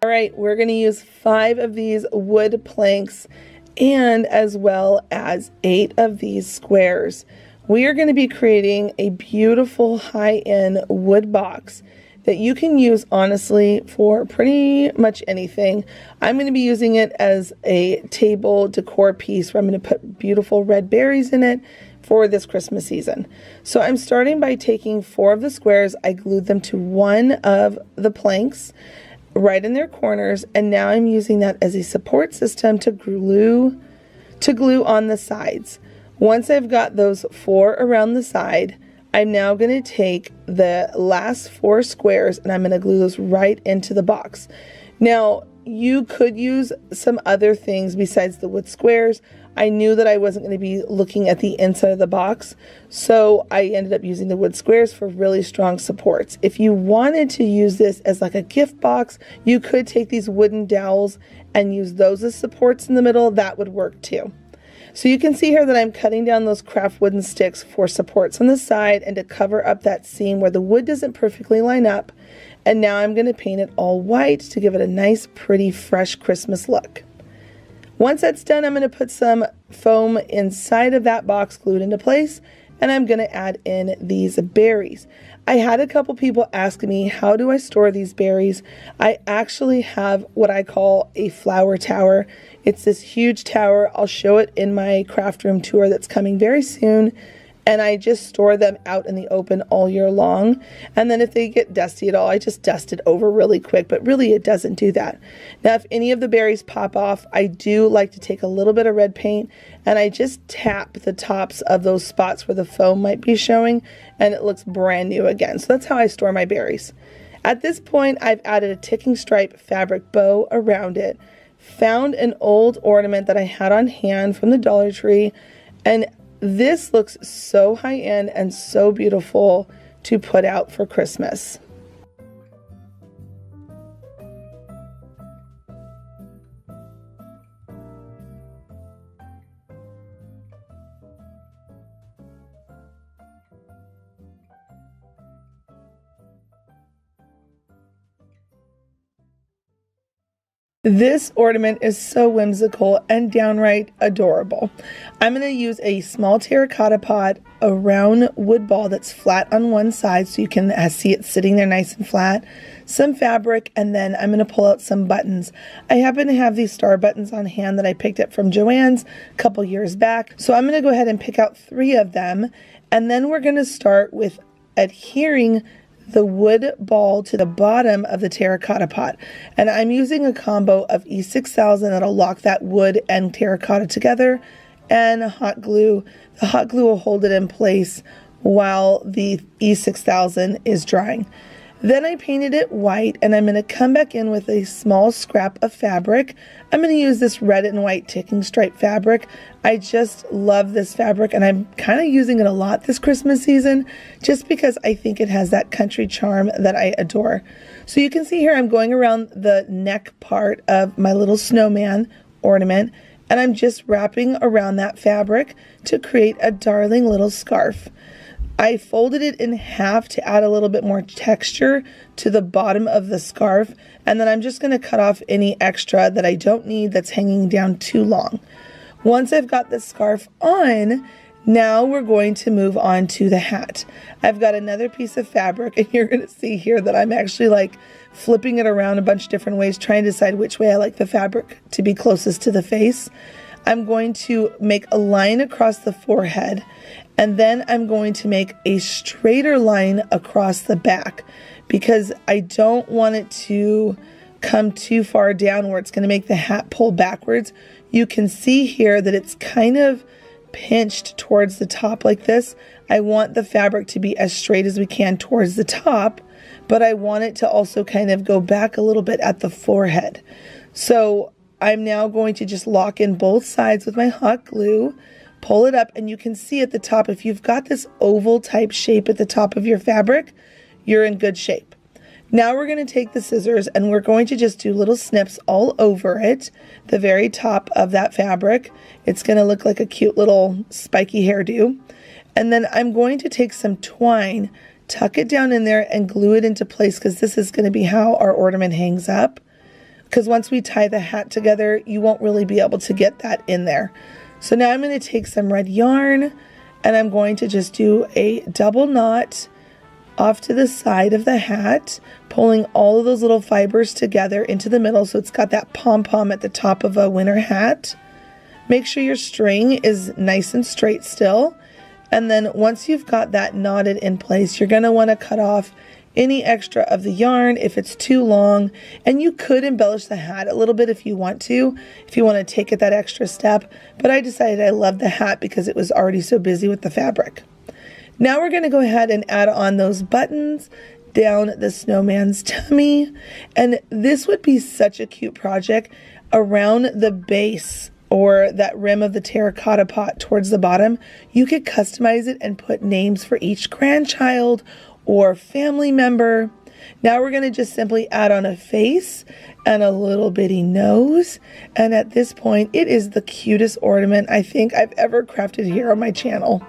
All right, we're going to use 5 of these wood planks and as well as 8 of these squares. We are going to be creating a beautiful high-end wood box that you can use honestly for pretty much anything. I'm going to be using it as a table decor piece where I'm going to put beautiful red berries in it for this Christmas season. So I'm starting by taking 4 of the squares. I glued them to one of the planks right in their corners, and now I'm using that as a support system to glue on the sides. Once I've got those 4 around the side, I'm now going to take the last 4 squares and I'm going to glue those right into the box. Now, you could use some other things besides the wood squares. I knew that I wasn't going to be looking at the inside of the box, so I ended up using the wood squares for really strong supports. If you wanted to use this as like a gift box, you could take these wooden dowels and use those as supports in the middle. That would work too. So you can see here that I'm cutting down those craft wooden sticks for supports on the side and to cover up that seam where the wood doesn't perfectly line up. And now I'm going to paint it all white to give it a nice, pretty, fresh Christmas look. Once that's done, I'm going to put some foam inside of that box glued into place, and I'm going to add in these berries. I had a couple people ask me, how do I store these berries? I actually have what I call a flower tower. It's this huge tower. I'll show it in my craft room tour that's coming very soon. And I just store them out in the open all year long. And then if they get dusty at all, I just dust it over really quick, but really it doesn't do that. Now, if any of the berries pop off, I do like to take a little bit of red paint and I just tap the tops of those spots where the foam might be showing, and it looks brand new again. So that's how I store my berries. At this point, I've added a ticking stripe fabric bow around it, found an old ornament that I had on hand from the Dollar Tree, and this looks so high-end and so beautiful to put out for Christmas. This ornament is so whimsical and downright adorable. I'm going to use a small terracotta pot, a round wood ball that's flat on one side so you can see it sitting there nice and flat, some fabric, and then I'm going to pull out some buttons. I happen to have these star buttons on hand that I picked up from Joann's a couple years back, so I'm going to go ahead and pick out 3 of them, and then we're going to start with adhering the wood ball to the bottom of the terracotta pot. And I'm using a combo of E6000 that'll lock that wood and terracotta together, and hot glue. The hot glue will hold it in place while the E6000 is drying. Then I painted it white, and I'm going to come back in with a small scrap of fabric. I'm going to use this red and white ticking stripe fabric. I just love this fabric, and I'm kind of using it a lot this Christmas season just because I think it has that country charm that I adore. So you can see here I'm going around the neck part of my little snowman ornament, and I'm just wrapping around that fabric to create a darling little scarf. I folded it in half to add a little bit more texture to the bottom of the scarf, and then I'm just going to cut off any extra that I don't need that's hanging down too long. Once I've got the scarf on, now we're going to move on to the hat. I've got another piece of fabric, and you're going to see here that I'm actually like flipping it around a bunch of different ways, trying to decide which way I like the fabric to be closest to the face. I'm going to make a line across the forehead, and then I'm going to make a straighter line across the back because I don't want it to come too far down where it's going to make the hat pull backwards. You can see here that it's kind of pinched towards the top like this. I want the fabric to be as straight as we can towards the top, but I want it to also kind of go back a little bit at the forehead. So I'm now going to just lock in both sides with my hot glue, pull it up, and you can see at the top, if you've got this oval type shape at the top of your fabric, you're in good shape. Now we're going to take the scissors and we're going to just do little snips all over it, the very top of that fabric. It's going to look like a cute little spiky hairdo. And then I'm going to take some twine, tuck it down in there, and glue it into place because this is going to be how our ornament hangs up. because once we tie the hat together, you won't really be able to get that in there. So now I'm going to take some red yarn and I'm going to just do a double knot off to the side of the hat, pulling all of those little fibers together into the middle so it's got that pom-pom at the top of a winter hat. Make sure your string is nice and straight still. And then once you've got that knotted in place, you're going to want to cut off any extra of the yarn if it's too long, and you could embellish the hat a little bit if you want to take it that extra step, but I decided I loved the hat because it was already so busy with the fabric. Now we're going to go ahead and add on those buttons down the snowman's tummy, and this would be such a cute project around the base or that rim of the terracotta pot towards the bottom. You could customize it and put names for each grandchild or family member. Now we're going to just simply add on a face and a little bitty nose, and at this point it is the cutest ornament I think I've ever crafted here on my channel.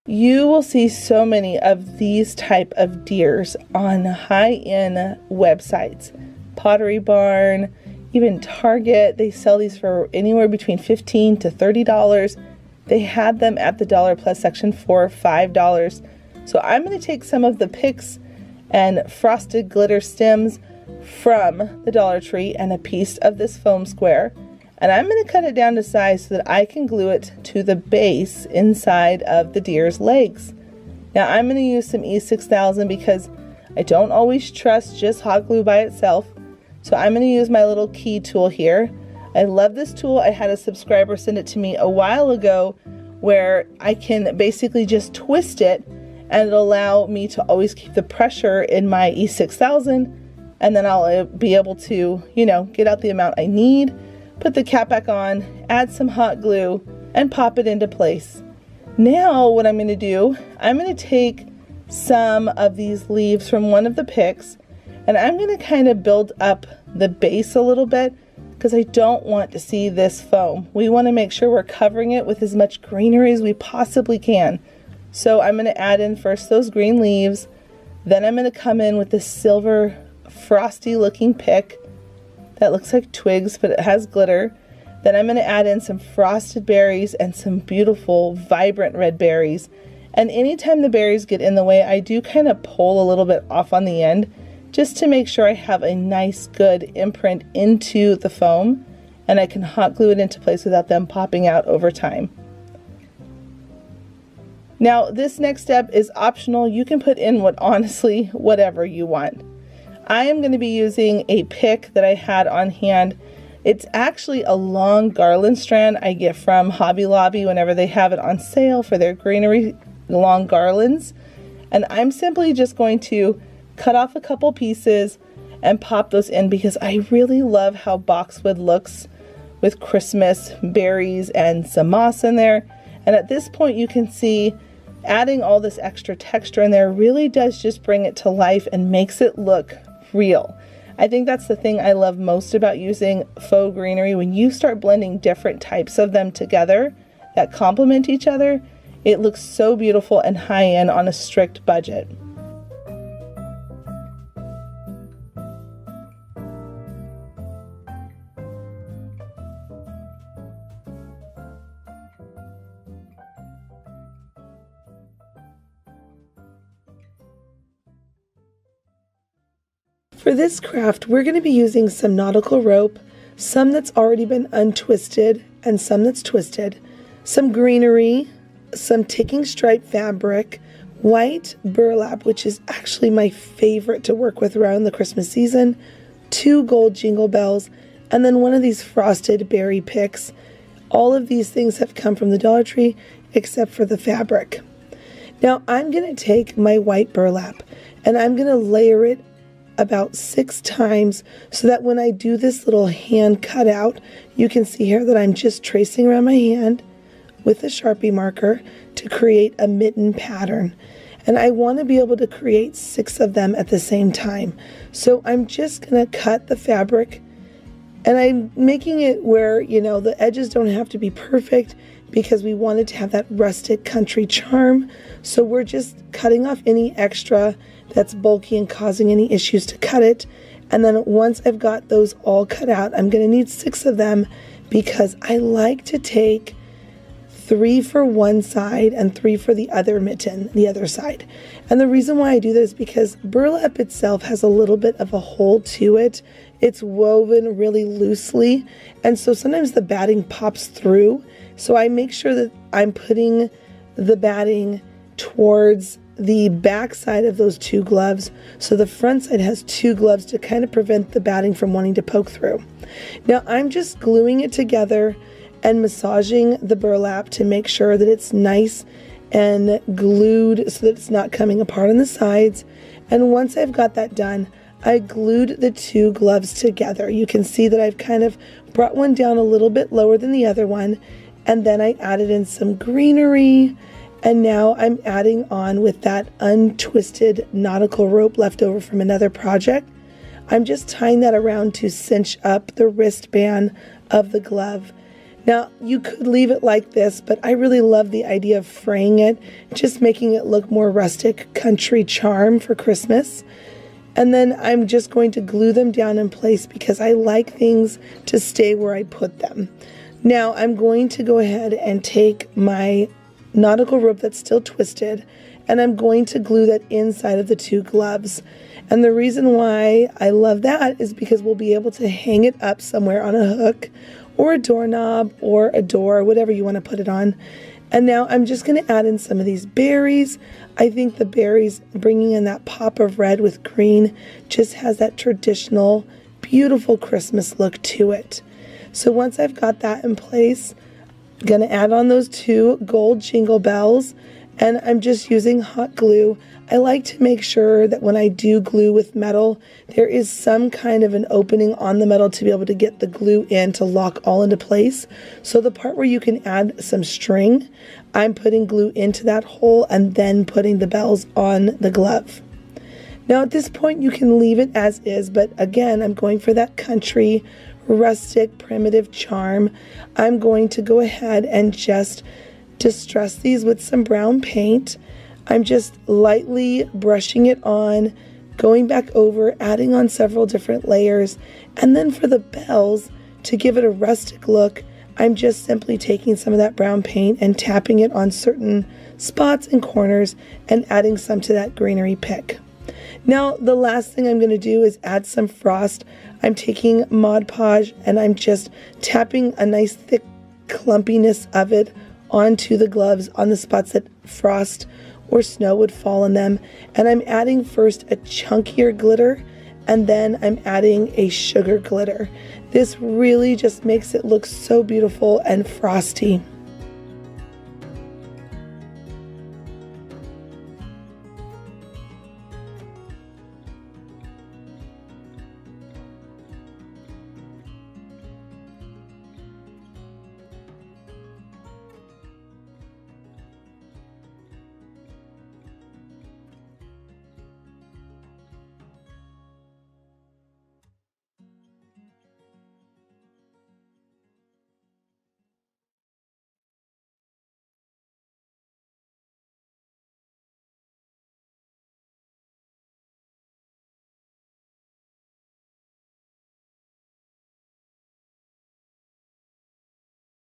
You will see so many of these type of deers on high-end websites. Pottery Barn, even Target. They sell these for anywhere between $15 to $30. They had them at the Dollar Plus section for $5. So I'm going to take some of the picks and frosted glitter stems from the Dollar Tree and a piece of this foam square. And I'm going to cut it down to size so that I can glue it to the base inside of the deer's legs. Now I'm going to use some E6000 because I don't always trust just hot glue by itself. So I'm going to use my little key tool here. I love this tool. I had a subscriber send it to me a while ago where I can basically just twist it and it'll allow me to always keep the pressure in my E6000, and then I'll be able to, get out the amount I need. Put the cap back on, add some hot glue, and pop it into place. Now what I'm going to do, I'm going to take some of these leaves from one of the picks, and I'm going to kind of build up the base a little bit because I don't want to see this foam. We want to make sure we're covering it with as much greenery as we possibly can. So I'm going to add in first those green leaves, then I'm going to come in with this silver frosty looking pick that looks like twigs, but it has glitter. Then I'm going to add in some frosted berries and some beautiful vibrant red berries. And anytime the berries get in the way, I do kind of pull a little bit off on the end just to make sure I have a nice good imprint into the foam and I can hot glue it into place without them popping out over time. Now this next step is optional. You can put in whatever you want. I am going to be using a pick that I had on hand. It's actually a long garland strand I get from Hobby Lobby whenever they have it on sale for their greenery long garlands. And I'm simply just going to cut off a couple pieces and pop those in because I really love how boxwood looks with Christmas berries and some moss in there. And at this point you can see adding all this extra texture in there really does just bring it to life and makes it look real. I think that's the thing I love most about using faux greenery. When you start blending different types of them together that complement each other, it looks so beautiful and high-end on a strict budget. For this craft, we're going to be using some nautical rope, some that's already been untwisted and some that's twisted, some greenery, some ticking stripe fabric, white burlap, which is actually my favorite to work with around the Christmas season, 2 gold jingle bells, and then one of these frosted berry picks. All of these things have come from the Dollar Tree except for the fabric. Now I'm going to take my white burlap and I'm going to layer it about 6 times so that when I do this little hand cutout, you can see here that I'm just tracing around my hand, with a Sharpie marker to create a mitten pattern. And I want to be able to create 6 of them at the same time. So I'm just going to cut the fabric, and I'm making it where, you know, the edges don't have to be perfect because we wanted to have that rustic country charm. So we're just cutting off any extra that's bulky and causing any issues to cut it. And then once I've got those all cut out, I'm going to need 6 of them because I like to take 3 for one side and 3 for the other mitten, the other side. And the reason why I do this is because burlap itself has a little bit of a hole to it. It's woven really loosely, and so sometimes the batting pops through. So I make sure that I'm putting the batting towards the back side of those 2 gloves, so the front side has 2 gloves to kind of prevent the batting from wanting to poke through. Now I'm just gluing it together and massaging the burlap to make sure that it's nice and glued so that it's not coming apart on the sides. And once I've got that done, I glued the 2 gloves together. You can see that I've kind of brought one down a little bit lower than the other one, and then I added in some greenery, and now I'm adding on with that untwisted nautical rope left over from another project. I'm just tying that around to cinch up the wristband of the glove. Now, you could leave it like this, but I really love the idea of fraying it, just making it look more rustic country charm for Christmas. And then I'm just going to glue them down in place because I like things to stay where I put them. Now, I'm going to go ahead and take my nautical rope that's still twisted, and I'm going to glue that inside of the 2 gloves. And the reason why I love that is because we'll be able to hang it up somewhere on a hook, or a doorknob, or a door, whatever you want to put it on. And now I'm just going to add in some of these berries. I think the berries, bringing in that pop of red with green, just has that traditional, beautiful Christmas look to it. So once I've got that in place, I'm going to add on those 2 gold jingle bells, and I'm just using hot glue. I like to make sure that when I do glue with metal, there is some kind of an opening on the metal to be able to get the glue in to lock all into place. So the part where you can add some string, I'm putting glue into that hole and then putting the bells on the glove. Now at this point you can leave it as is, but again, I'm going for that country, rustic, primitive charm. I'm going to go ahead and just distress these with some brown paint. I'm just lightly brushing it on, going back over, adding on several different layers. And then for the bells, to give it a rustic look, I'm just simply taking some of that brown paint and tapping it on certain spots and corners and adding some to that greenery pick. Now, the last thing I'm going to do is add some frost. I'm taking Mod Podge and I'm just tapping a nice thick clumpiness of it onto the gloves on the spots that frost or snow would fall on them. And I'm adding first a chunkier glitter, and then I'm adding a sugar glitter. This really just makes it look so beautiful and frosty.